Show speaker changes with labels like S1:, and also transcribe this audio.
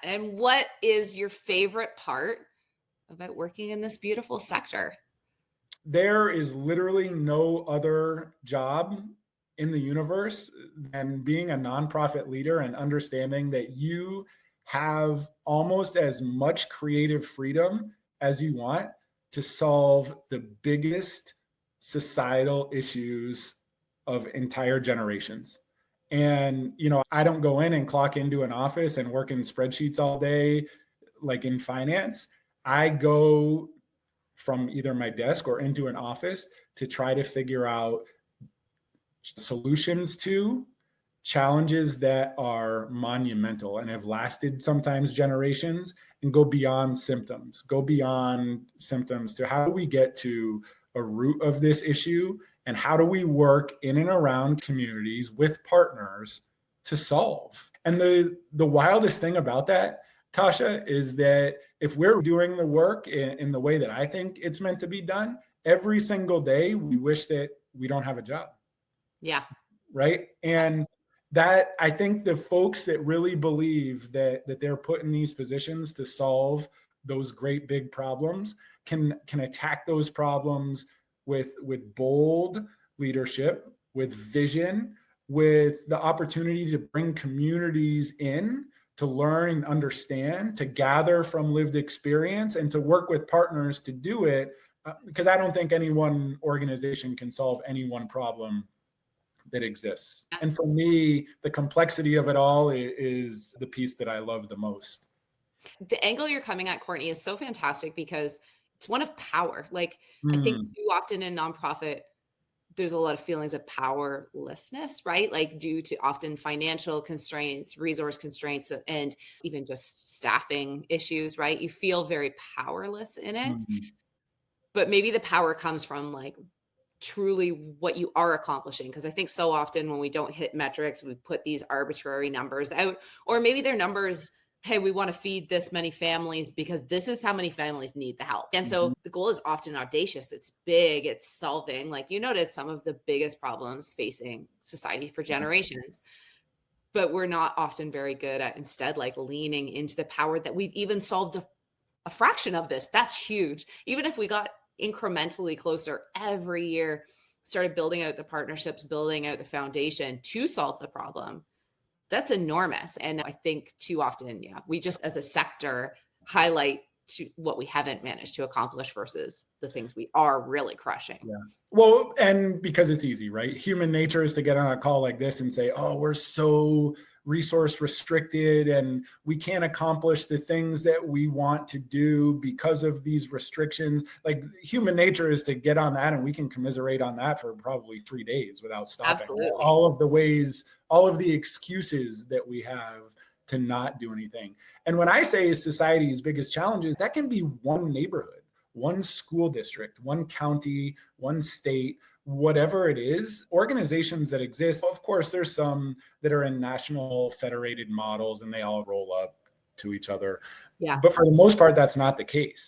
S1: And what is your favorite part about working in this beautiful sector?
S2: There is literally no other job in the universe than being a nonprofit leader and understanding that you have almost as much creative freedom as you want to solve the biggest societal issues of entire generations. And, I don't go in and clock into an office and work in spreadsheets all day, like in finance. I go from either my desk or into an office to try to figure out solutions to challenges that are monumental and have lasted sometimes generations, and go beyond symptoms to how do we get to a root of this issue, and how do we work in and around communities with partners to solve. And the wildest thing about that, Tasha, is that if we're doing the work in the way that I think it's meant to be done, every single day we wish that we don't have a job.
S1: Yeah.
S2: Right. And that, I think the folks that really believe that they're put in these positions to solve those great big problems can attack those problems with bold leadership, with vision, with the opportunity to bring communities in to learn and understand, to gather from lived experience, and to work with partners to do it. Because I don't think any one organization can solve any one problem that exists. And for me, the complexity of it all is the piece that I love the most.
S1: The angle you're coming at, Courtney, is so fantastic because it's one of power. Like, I think too often in nonprofit, there's a lot of feelings of powerlessness, right? Like due to often financial constraints, resource constraints, and even just staffing issues, right? You feel very powerless in it. But maybe the power comes from like truly what you are accomplishing. Because I think so often when we don't hit metrics, we put these arbitrary numbers out, or maybe they're numbers, hey, we want to feed this many families because this is how many families need the help. And so the goal is often audacious. It's big. It's solving, like you noted, some of the biggest problems facing society for generations. But we're not often very good at instead like leaning into the power that we've even solved a fraction of this. That's huge. Even if we got incrementally closer every year, started building out the partnerships, building out the foundation to solve the problem, that's enormous. And I think too often, we just as a sector highlight to what we haven't managed to accomplish versus the things we are really crushing.
S2: Yeah. Well, and because it's easy, right? Human nature is to get on a call like this and say, oh, we're so resource restricted and we can't accomplish the things that we want to do because of these restrictions. Like human nature is to get on that, and we can commiserate on that for probably 3 days without stopping.
S1: Absolutely.
S2: All of the ways, all of the excuses that we have to not do anything. And when I say society's biggest challenges, that can be one neighborhood, one school district, one county, one state, whatever it is. Organizations that exist, of course, there's some that are in national federated models and they all roll up to each other.
S1: Yeah.
S2: But for the most part, that's not the case.